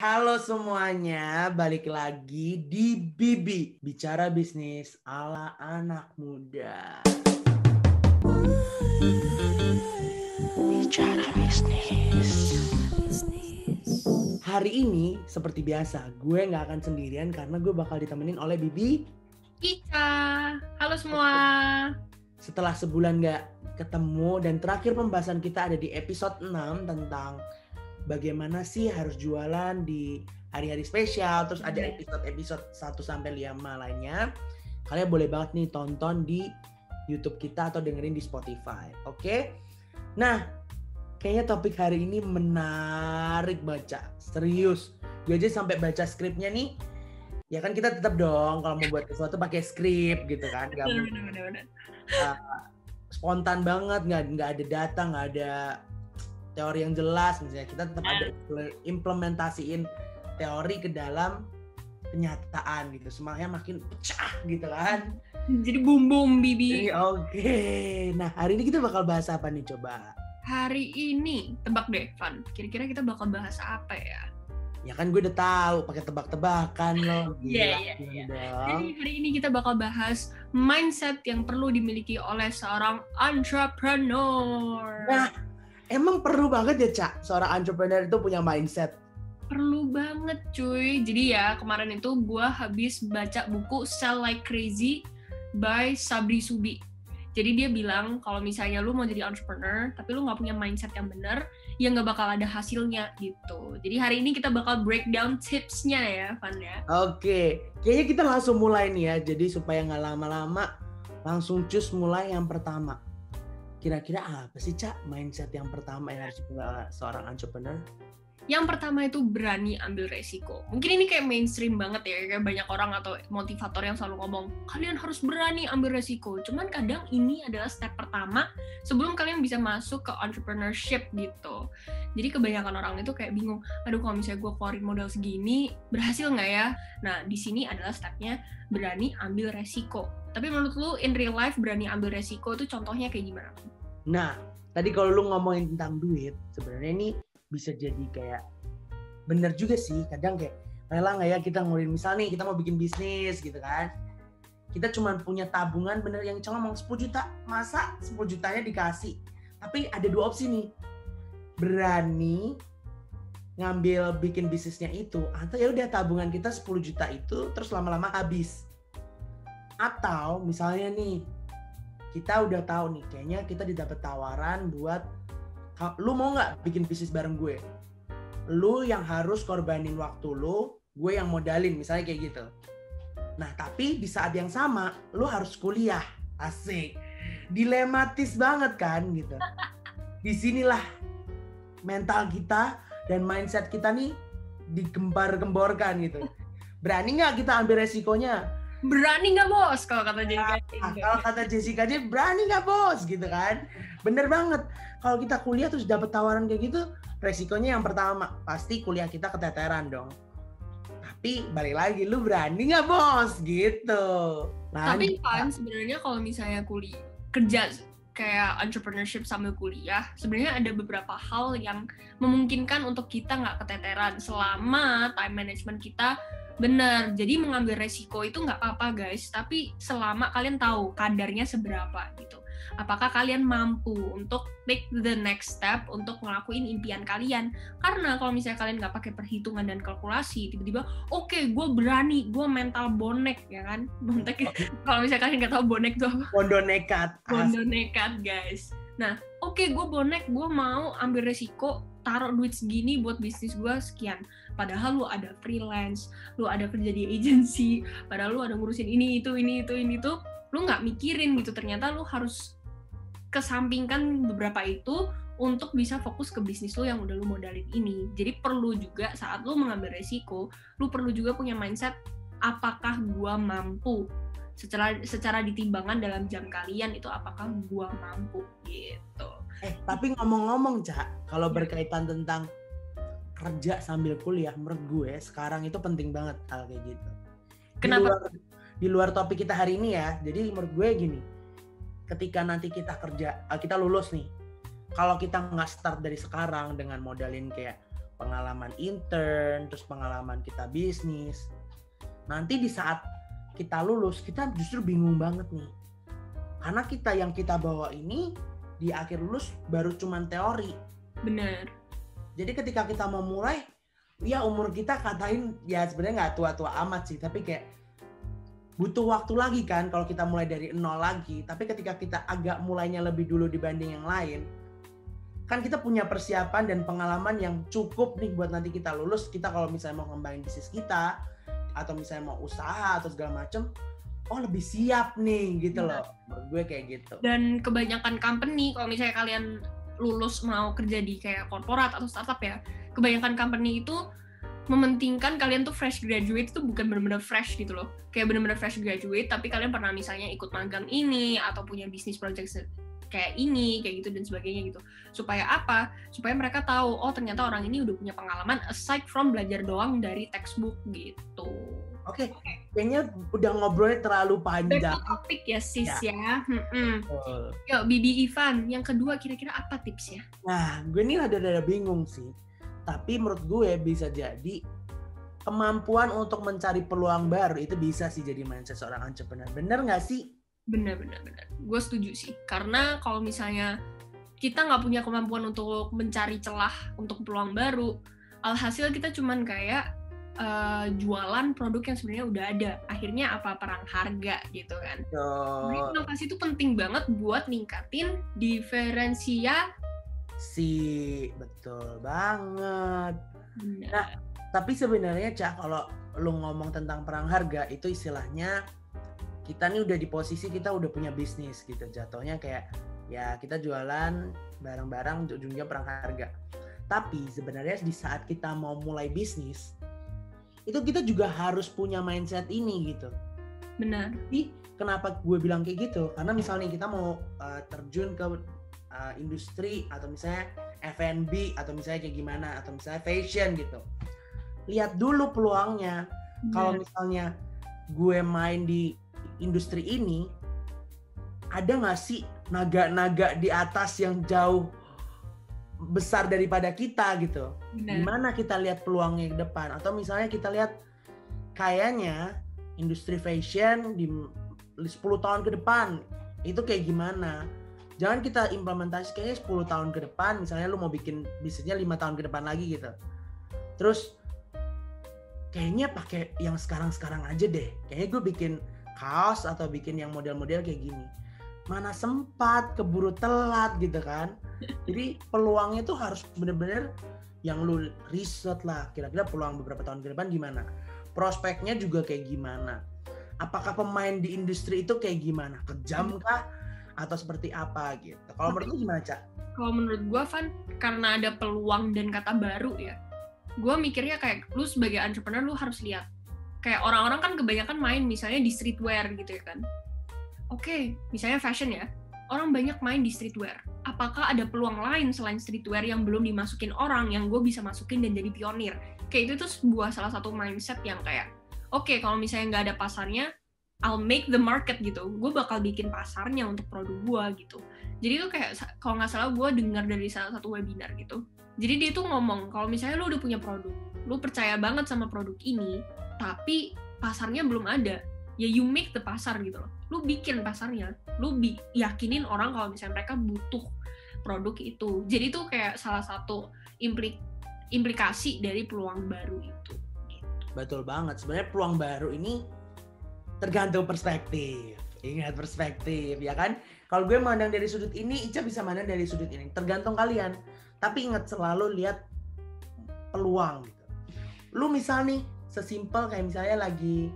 Halo semuanya, balik lagi di Bibi, bicara bisnis ala anak muda. Bicara bisnis. Hari ini seperti biasa, gue nggak akan sendirian karena gue bakal ditemenin oleh Bibi. Ica, halo semua. Setelah sebulan nggak ketemu dan terakhir pembahasan kita ada di episode 6 tentang bagaimana sih harus jualan di hari-hari spesial. Terus ada episode 1-5 lainnya. Kalian boleh banget nih tonton di YouTube kita atau dengerin di Spotify. Oke? Nah, kayaknya topik hari ini menarik baca. Serius. Gue aja sampai baca skripnya nih. Ya kan kita tetap dong kalau mau buat sesuatu pakai skrip gitu kan. Gak Bener. Spontan banget, nggak ada data, nggak ada teori yang jelas. Misalnya kita tetap ada implementasiin teori ke dalam kenyataan gitu, semuanya makin pecah gitu kan, jadi bum Bibi. Oke. Nah hari ini kita bakal bahas apa nih coba? Hari ini tebak deh Van, kira-kira kita bakal bahas apa ya? Ya kan gue udah tahu pakai tebak-tebakan loh. Iya. Jadi hari ini kita bakal bahas mindset yang perlu dimiliki oleh seorang entrepreneur. Nah, emang perlu banget ya Cak, seorang entrepreneur itu punya mindset? Perlu banget cuy. Jadi ya kemarin itu gue habis baca buku Sell Like Crazy by Sabri Subi. Jadi dia bilang kalau misalnya lu mau jadi entrepreneur tapi lu nggak punya mindset yang benar, ya nggak bakal ada hasilnya gitu. Jadi hari ini kita bakal breakdown tipsnya ya Van ya. Oke, kayaknya kita langsung mulai nih ya. Jadi supaya nggak lama-lama, langsung cus mulai yang pertama. Kira-kira apa sih Cak mindset yang pertama yang harus dipunya seorang entrepreneur? Yang pertama itu berani ambil resiko. Mungkin ini kayak mainstream banget ya, kayak banyak orang atau motivator yang selalu ngomong, kalian harus berani ambil resiko. Cuman kadang ini adalah step pertama sebelum kalian bisa masuk ke entrepreneurship gitu. Jadi kebanyakan orang itu kayak bingung, aduh kalau misalnya gue keluarin modal segini, berhasil nggak ya? Nah di sini adalah stepnya berani ambil resiko. Tapi menurut lu in real life berani ambil resiko itu contohnya kayak gimana? Nah, tadi kalau lu ngomongin tentang duit, sebenarnya ini bisa jadi kayak bener juga sih. Kadang kayak rela nggak ya kita ngeluarin, misal nih kita mau bikin bisnis gitu kan, kita cuma punya tabungan bener yang cuma ngomong 10 juta, masa 10 jutanya dikasih? Tapi ada dua opsi nih, berani ngambil bikin bisnisnya itu, atau ya udah tabungan kita 10 juta itu terus lama-lama habis. Atau misalnya nih kita udah tahu nih kayaknya kita didapat tawaran buat, lu mau nggak bikin bisnis bareng gue? Lu yang harus korbanin waktu lu, gue yang modalin, misalnya kayak gitu. Nah tapi di saat yang sama lu harus kuliah. Asik, dilematis banget kan gitu. Disinilah mental kita dan mindset kita nih digembar-gemborkan gitu. Berani nggak kita ambil resikonya? Berani nggak bos kalau kata Jessica? Kalau kata Jessica aja berani nggak bos gitu kan? Bener banget. Kalau kita kuliah terus dapat tawaran kayak gitu, resikonya yang pertama pasti kuliah kita keteteran dong. Tapi balik lagi, lu berani nggak bos gitu. Tapi kan sebenarnya kalau misalnya kerja kayak entrepreneurship sambil kuliah, sebenarnya ada beberapa hal yang memungkinkan untuk kita nggak keteteran selama time management kita benar. Jadi mengambil resiko itu nggak apa-apa guys, tapi selama kalian tahu kadarnya seberapa gitu. Apakah kalian mampu untuk take the next step untuk ngelakuin impian kalian? Karena kalau misalnya kalian nggak pakai perhitungan dan kalkulasi, tiba-tiba oke, gue berani, gue mental bonek ya kan? Kalau misalnya kalian nggak tahu bonek itu apa? Bondo nekat. Bondo nekat guys. Nah oke, gue bonek, gue mau ambil resiko, taruh duit segini buat bisnis gue sekian. Padahal lu ada freelance, lu ada kerja di agency, padahal lu ada ngurusin ini itu, lu nggak mikirin gitu. Ternyata lu harus kesampingkan beberapa itu untuk bisa fokus ke bisnis lu yang udah lu modalin ini. Jadi perlu juga saat lu mengambil resiko, lu perlu juga punya mindset, apakah gua mampu? Secara ditimbangan dalam jam kalian itu apakah gua mampu gitu. Tapi ngomong-ngomong Cak, kalau berkaitan tentang kerja sambil kuliah, menurut gue sekarang itu penting banget hal kayak gitu. Kenapa? Di luar topik kita hari ini ya. Jadi menurut gue gini, ketika nanti kita kerja, kita lulus nih, kalau kita nggak start dari sekarang dengan modalin kayak pengalaman intern, terus pengalaman kita bisnis. Nanti di saat kita lulus, kita justru bingung banget nih. Karena yang kita bawa ini di akhir lulus baru cuman teori. Benar. Jadi ketika kita mau mulai, ya umur kita katain ya sebenarnya nggak tua-tua amat sih, tapi kayak butuh waktu lagi kan kalau kita mulai dari nol lagi. Tapi ketika kita agak mulainya lebih dulu dibanding yang lain, kan kita punya persiapan dan pengalaman yang cukup nih buat nanti kita lulus. Kita kalau misalnya mau ngembangin bisnis kita, atau misalnya mau usaha atau segala macem, oh lebih siap nih gitu loh. Menurut gue kayak gitu. Dan kebanyakan company, kalau misalnya kalian lulus mau kerja di kayak korporat atau startup ya, kebanyakan company itu mementingkan kalian tuh fresh graduate itu bukan benar-benar fresh gitu loh. Kayak benar-benar fresh graduate, tapi kalian pernah misalnya ikut magang ini, atau punya bisnis project kayak ini, kayak gitu dan sebagainya gitu. Supaya apa? Supaya mereka tahu, oh ternyata orang ini udah punya pengalaman aside from belajar doang dari textbook gitu. Oke. Kayaknya udah ngobrolnya terlalu panjang. Back to topic ya sis ya. Yuk Bibi Ivan, yang kedua kira-kira apa tipsnya? Nah, gue ini rada-rada bingung sih. Tapi menurut gue bisa jadi kemampuan untuk mencari peluang baru itu bisa sih jadi mindset seorang entrepreneur. Bener nggak sih? Bener. Gue setuju sih. Karena kalau misalnya kita nggak punya kemampuan untuk mencari celah untuk peluang baru, alhasil kita cuman kayak jualan produk yang sebenarnya udah ada. Akhirnya apa perang harga gitu kan. Jadi inovasi itu penting banget buat ningkatin diferensiasi. Betul banget. Nah, tapi sebenarnya Cak, kalau lu ngomong tentang perang harga itu istilahnya kita nih udah di posisi kita udah punya bisnis gitu. Jatuhnya kayak ya kita jualan barang-barang ujungnya perang harga. Tapi sebenarnya di saat kita mau mulai bisnis itu kita juga harus punya mindset ini gitu. Benar. Jadi kenapa gue bilang kayak gitu? Karena misalnya kita mau terjun ke industri atau misalnya F&B atau misalnya kayak gimana atau misalnya fashion gitu. Lihat dulu peluangnya. Kalau misalnya gue main di industri ini, ada nggak sih naga-naga di atas yang jauh besar daripada kita gitu. Gimana kita lihat peluangnya ke depan? Atau misalnya kita lihat kayaknya industri fashion di 10 tahun ke depan itu kayak gimana? Jangan kita implementasi kayaknya 10 tahun ke depan, misalnya lu mau bikin bisnisnya 5 tahun ke depan lagi gitu. Terus kayaknya pakai yang sekarang-sekarang aja deh. Kayaknya gue bikin kaos atau bikin yang model-model kayak gini. Mana sempat, keburu telat gitu kan. Jadi peluangnya tuh harus bener-bener yang lu riset lah. Kira-kira peluang beberapa tahun ke depan gimana. Prospeknya juga kayak gimana. Apakah pemain di industri itu kayak gimana? Kejam kah? Atau seperti apa gitu. Kalau menurut lu gimana, Cak? Kalau menurut gue, Van, karena ada peluang dan kata baru ya, gue mikirnya kayak lu sebagai entrepreneur lu harus lihat. Kayak orang-orang kan kebanyakan main misalnya di streetwear gitu ya kan. Oke, misalnya fashion ya. Orang banyak main di streetwear. Apakah ada peluang lain selain streetwear yang belum dimasukin orang yang gue bisa masukin dan jadi pionir? Kayak itu tuh sebuah salah satu mindset yang kayak, oke, kalau misalnya nggak ada pasarnya, I'll make the market gitu. Gue bakal bikin pasarnya untuk produk gue gitu. Jadi tuh kayak, kalau nggak salah gue dengar dari salah satu webinar gitu. Jadi dia tuh ngomong, kalau misalnya lu udah punya produk, lu percaya banget sama produk ini, tapi pasarnya belum ada, ya you make the pasar gitu loh. Lu bikin pasarnya, lu yakinin orang kalau misalnya mereka butuh produk itu. Jadi tuh kayak salah satu implikasi dari peluang baru itu. Gitu. Betul banget. Sebenarnya peluang baru ini tergantung perspektif. Ingat perspektif, ya kan? Kalau gue mandang dari sudut ini, Ica bisa mandang dari sudut ini. Tergantung kalian. Tapi ingat selalu lihat peluang gitu. Lu misal nih, sesimpel kayak misalnya lagi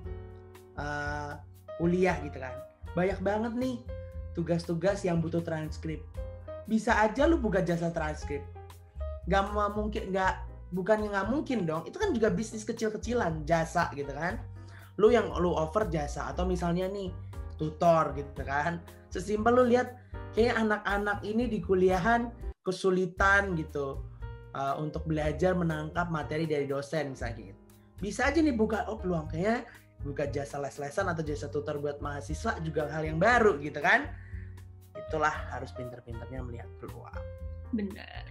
kuliah gitu kan. Banyak banget nih tugas-tugas yang butuh transkrip. Bisa aja lu buka jasa transkrip. Bukannya nggak mungkin dong. Itu kan juga bisnis kecil-kecilan, jasa gitu kan. Lu offer jasa atau misalnya nih tutor gitu kan. Sesimpel lu lihat kayak anak-anak ini di kuliahan kesulitan gitu untuk belajar menangkap materi dari dosen misalnya gitu. Bisa aja nih buka peluang kayaknya buka jasa les-lesan atau jasa tutor buat mahasiswa juga hal yang baru gitu kan. Itulah harus pinter-pinternya melihat peluang. Benar.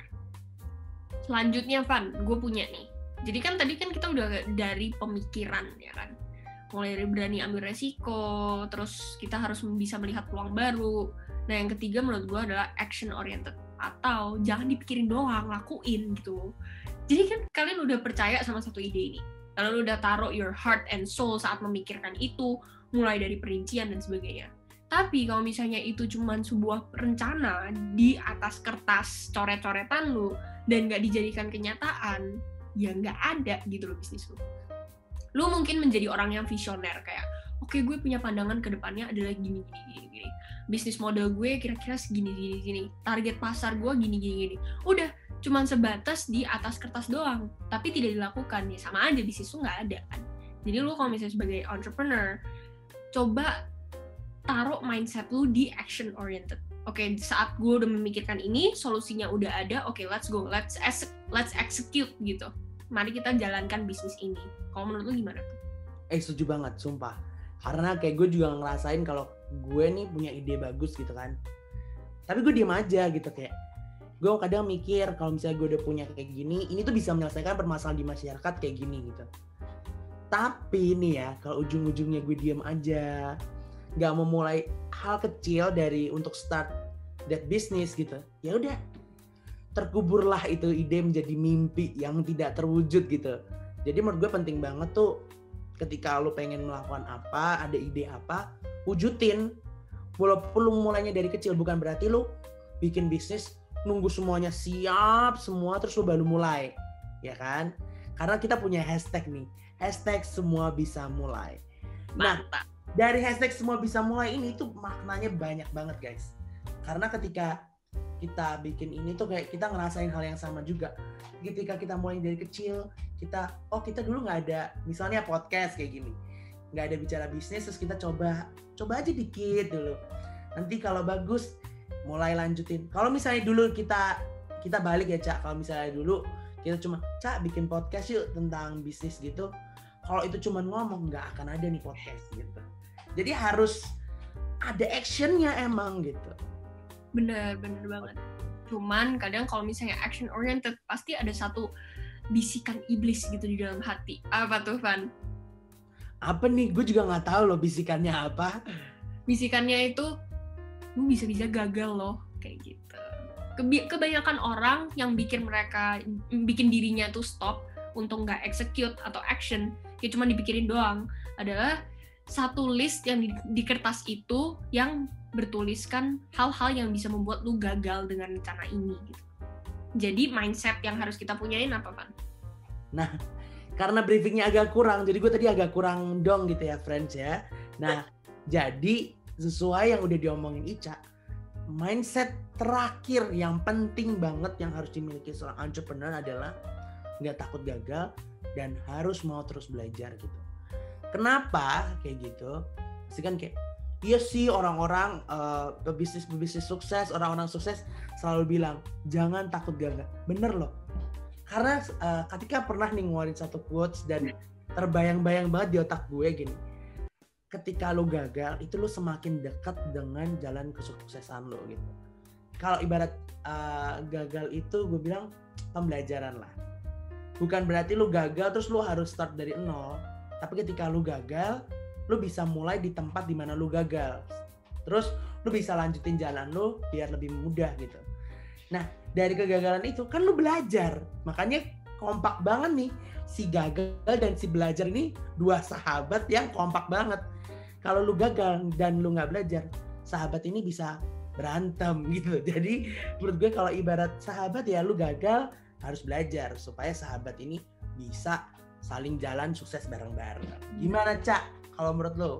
Selanjutnya, Van, gue punya nih. Jadi kan tadi kan kita udah dari pemikiran, ya kan? Mulai dari berani ambil resiko, terus kita harus bisa melihat peluang baru. Nah, yang ketiga menurut gue adalah action oriented. Atau jangan dipikirin doang, lakuin gitu. Jadi kan kalian udah percaya sama satu ide ini. Kalian udah taruh your heart and soul saat memikirkan itu, mulai dari perincian dan sebagainya. Tapi kalau misalnya itu cuma sebuah rencana di atas kertas, coret-coretan lu, dan nggak dijadikan kenyataan, ya nggak ada gitu loh bisnis lu. Lu mungkin menjadi orang yang visioner, kayak, oke, gue punya pandangan ke depannya adalah gini. Bisnis model gue kira-kira segini. Target pasar gue gini. Udah, cuman sebatas di atas kertas doang, tapi tidak dilakukan. Ya sama aja, bisnis lu nggak ada kan. Jadi lu kalau misalnya sebagai entrepreneur, coba taruh mindset lu di action oriented. Oke, saat gue udah memikirkan ini, solusinya udah ada, oke, let's go, let's execute gitu. Mari kita jalankan bisnis ini. Kalau menurut lu gimana? Setuju banget, sumpah. Karena kayak gue juga ngerasain kalau gue nih punya ide bagus gitu kan. Tapi gue diem aja gitu, kayak gue kadang mikir kalau misalnya gue udah punya kayak gini, ini tuh bisa menyelesaikan permasalahan di masyarakat kayak gini gitu. Tapi nih ya, kalau ujung-ujungnya gue diem aja, nggak memulai hal kecil dari untuk start that business gitu, ya udah terkuburlah itu ide menjadi mimpi yang tidak terwujud gitu. Jadi menurut gue penting banget tuh ketika lu pengen melakukan apa, ada ide apa, wujudin. Walaupun lu mulainya dari kecil, bukan berarti lu bikin bisnis nunggu semuanya siap semua terus lu baru mulai, ya kan? Karena kita punya hashtag nih, hashtag semua bisa mulai. Mantap. Nah, dari hashtag semua bisa mulai ini tuh maknanya banyak banget guys. Karena ketika kita bikin ini tuh kayak kita ngerasain hal yang sama juga. Ketika kita mulai dari kecil, kita dulu nggak ada misalnya podcast kayak gini, nggak ada bicara bisnis, terus kita coba aja dikit dulu. Nanti kalau bagus mulai lanjutin. Kalau misalnya dulu kita balik ya Cak, kalau misalnya dulu kita cuma Cak bikin podcast yuk tentang bisnis gitu, kalau itu cuma ngomong nggak akan ada nih podcast gitu. Jadi harus ada actionnya emang gitu. Bener banget. Cuman kadang kalau misalnya action oriented pasti ada satu bisikan iblis gitu di dalam hati. Apa tuh, Van? Apa nih? Gue juga nggak tahu loh bisikannya apa. Bisikannya itu, lu bisa-bisa gagal loh, kayak gitu. Kebanyakan orang yang bikin dirinya tuh stop untuk nggak execute atau action, ya cuma dipikirin doang, adalah satu list yang di kertas itu yang bertuliskan hal-hal yang bisa membuat lu gagal dengan rencana ini gitu. Jadi mindset yang harus kita punyain apa, Van? Nah, karena briefingnya agak kurang, jadi gue tadi agak kurang dong gitu ya friends ya. Nah, jadi sesuai yang udah diomongin Ica, mindset terakhir yang penting banget yang harus dimiliki seorang entrepreneur adalah nggak takut gagal dan harus mau terus belajar gitu. Kenapa kayak gitu? Pasti kan kayak iya sih orang-orang pebisnis sukses, orang-orang sukses selalu bilang jangan takut gagal. Bener loh. Karena ketika pernah nih ngeluarin satu quotes dan terbayang-bayang banget di otak gue gini. Ketika lo gagal itu lo semakin dekat dengan jalan kesuksesan lo gitu. Kalau ibarat gagal itu gue bilang pembelajaran lah. Bukan berarti lo gagal terus lo harus start dari nol. Tapi ketika lu gagal, lu bisa mulai di tempat di mana lu gagal. Terus lu bisa lanjutin jalan lu biar lebih mudah gitu. Nah, dari kegagalan itu kan lu belajar. Makanya kompak banget nih si gagal dan si belajar ini dua sahabat yang kompak banget. Kalau lu gagal dan lu nggak belajar, sahabat ini bisa berantem gitu. Jadi menurut gue kalau ibarat sahabat ya lu gagal harus belajar supaya sahabat ini bisa saling jalan sukses bareng-bareng. Gimana Cak kalau menurut lo?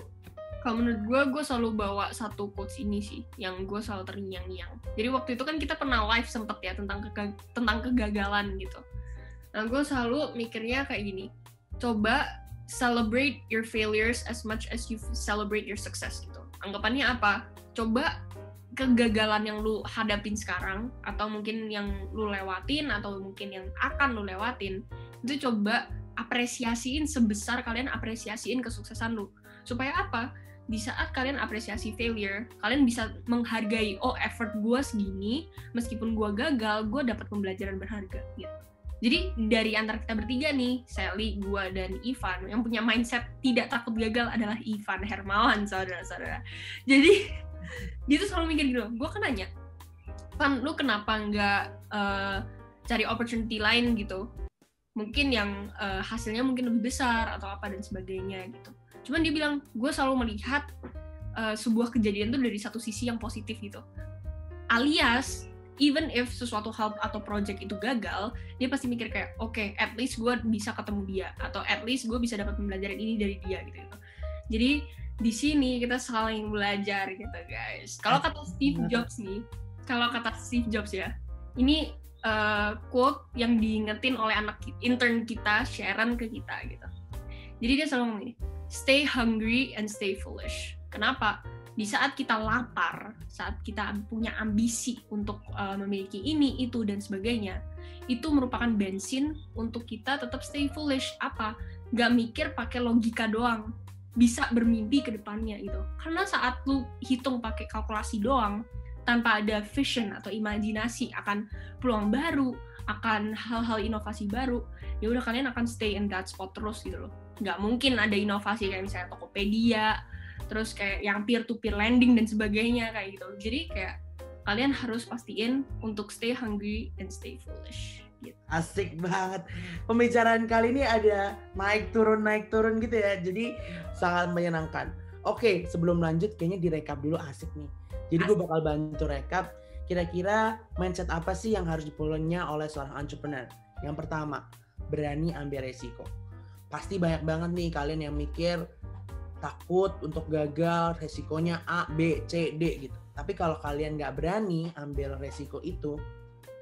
Kalau menurut gue selalu bawa satu quotes ini sih yang gue selalu terngiang-ngiang. Jadi waktu itu kan kita pernah live sempet ya tentang kegagalan gitu. Nah gue selalu mikirnya kayak gini, coba celebrate your failures as much as you celebrate your success gitu. Anggapannya apa? Coba kegagalan yang lu hadapin sekarang atau mungkin yang lu lewatin atau mungkin yang akan lu lewatin itu coba apresiasiin sebesar kalian apresiasiin kesuksesan lu. Supaya apa? Di saat kalian apresiasi failure, kalian bisa menghargai, oh effort gue segini, meskipun gue gagal, gue dapat pembelajaran berharga. Gitu. Jadi dari antara kita bertiga nih, Sally, gua, dan Ivan, yang punya mindset tidak takut gagal adalah Ivan Hermawan, saudara-saudara. Jadi dia tuh selalu mikir gitu, gue kan nanya, Van, lu kenapa nggak cari opportunity lain gitu? Mungkin yang hasilnya mungkin lebih besar atau apa dan sebagainya gitu. Cuman dia bilang, gue selalu melihat sebuah kejadian tuh dari satu sisi yang positif gitu. Alias, even if sesuatu hal atau project itu gagal, dia pasti mikir kayak, oke, at least gue bisa ketemu dia, atau at least gue bisa dapat pembelajaran ini dari dia gitu. Jadi di sini kita saling belajar gitu guys. Kalau kata Steve Jobs nih, ya, ini quote yang diingetin oleh anak intern kita, Sharon, ke kita gitu. Jadi dia selalu ngomong ini, stay hungry and stay foolish. Kenapa? Di saat kita lapar, saat kita punya ambisi untuk memiliki ini, itu, dan sebagainya, itu merupakan bensin untuk kita tetap stay foolish. Apa? Gak mikir pakai logika doang, bisa bermimpi ke depannya gitu. Karena saat lu hitung pakai kalkulasi doang, tanpa ada vision atau imajinasi akan peluang baru, akan hal-hal inovasi baru, ya udah kalian akan stay in that spot terus gitu loh. Gak mungkin ada inovasi kayak misalnya Tokopedia, terus kayak yang peer-to-peer lending dan sebagainya kayak gitu. Jadi kayak kalian harus pastiin untuk stay hungry and stay foolish gitu. Asik banget. Pembicaraan kali ini ada naik turun gitu ya. Jadi sangat menyenangkan. Oke, sebelum lanjut kayaknya direkap dulu, asik nih. Jadi gue bakal bantu rekap kira-kira mindset apa sih yang harus dipunya oleh seorang entrepreneur. Yang pertama, berani ambil resiko. Pasti banyak banget nih kalian yang mikir takut untuk gagal, resikonya A, B, C, D gitu. Tapi kalau kalian nggak berani ambil resiko itu,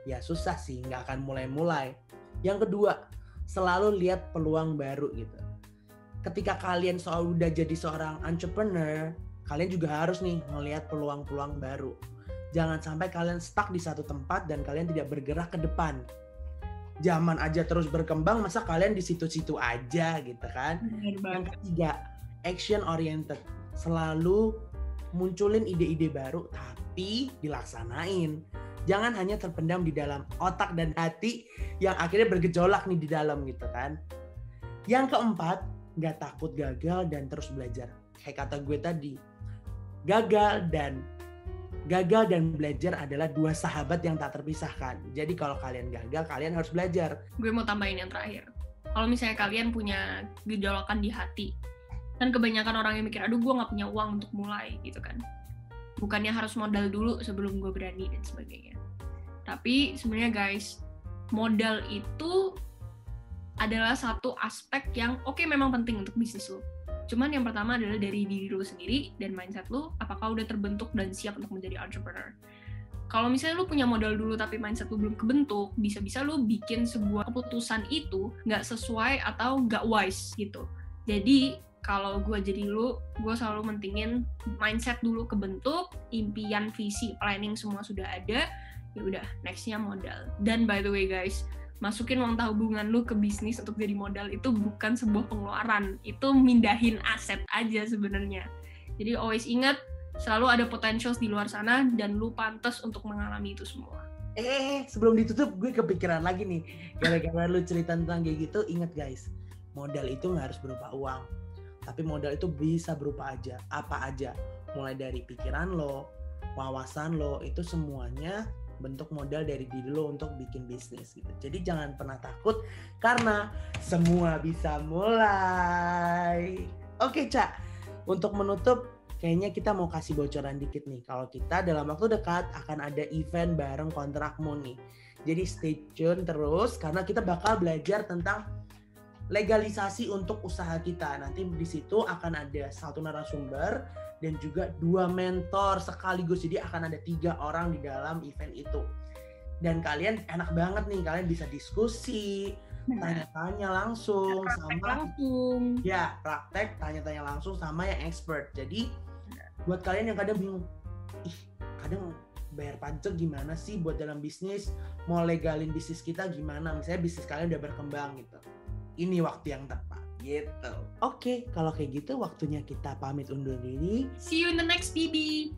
ya susah sih, nggak akan mulai-mulai. Yang kedua, selalu lihat peluang baru gitu. Ketika kalian udah jadi seorang entrepreneur, kalian juga harus nih melihat peluang-peluang baru. Jangan sampai kalian stuck di satu tempat dan kalian tidak bergerak ke depan. Zaman aja terus berkembang, masa kalian di situ-situ aja gitu kan? Yang ketiga, action oriented, selalu munculin ide-ide baru tapi dilaksanain. Jangan hanya terpendam di dalam otak dan hati yang akhirnya bergejolak nih di dalam gitu kan. Yang keempat, nggak takut gagal dan terus belajar. Kayak kata gue tadi, gagal dan belajar adalah dua sahabat yang tak terpisahkan. Jadi kalau kalian gagal, kalian harus belajar. Gue mau tambahin yang terakhir. Kalau misalnya kalian punya gejolakan di hati, kan kebanyakan orang yang mikir, aduh gue gak punya uang untuk mulai gitu kan. Bukannya harus modal dulu sebelum gue berani dan sebagainya. Tapi sebenarnya guys, modal itu adalah satu aspek yang memang penting untuk bisnis lo. Cuman yang pertama adalah dari diri lo sendiri dan mindset lo, apakah udah terbentuk dan siap untuk menjadi entrepreneur. Kalau misalnya lo punya modal dulu tapi mindset lo belum kebentuk, bisa-bisa lo bikin sebuah keputusan itu gak sesuai atau gak wise gitu. Jadi kalau gue jadi lu, gue selalu mentingin mindset dulu kebentuk, impian, visi, planning semua sudah ada, ya udah nextnya modal. Dan by the way guys, masukin uang tabungan lu ke bisnis untuk jadi modal itu bukan sebuah pengeluaran, itu mindahin aset aja sebenarnya. Jadi always ingat, selalu ada potentials di luar sana dan lu pantas untuk mengalami itu semua. Sebelum ditutup gue kepikiran lagi nih, gara-gara lu cerita tentang kayak gitu, ingat guys, modal itu nggak harus berupa uang. Tapi modal itu bisa berupa apa aja. Mulai dari pikiran lo, wawasan lo, itu semuanya bentuk modal dari diri lo untuk bikin bisnis gitu. Jadi jangan pernah takut karena semua bisa mulai. Oke, Ca. Untuk menutup, kayaknya kita mau kasih bocoran dikit nih. Kalau kita dalam waktu dekat akan ada event bareng Kontrakmu nih. Jadi stay tune terus karena kita bakal belajar tentang legalisasi untuk usaha kita. Nanti di situ akan ada satu narasumber dan juga 2 mentor sekaligus. Jadi akan ada 3 orang di dalam event itu. Dan kalian enak banget nih, kalian bisa diskusi, tanya-tanya langsung praktek tanya-tanya langsung sama yang expert. Jadi buat kalian yang kadang bingung, kadang bayar pajak gimana sih buat dalam bisnis, mau legalin bisnis kita gimana, misalnya bisnis kalian udah berkembang gitu, ini waktu yang tepat gitu. Oke, kalau kayak gitu waktunya kita pamit undur diri. See you in the next BB.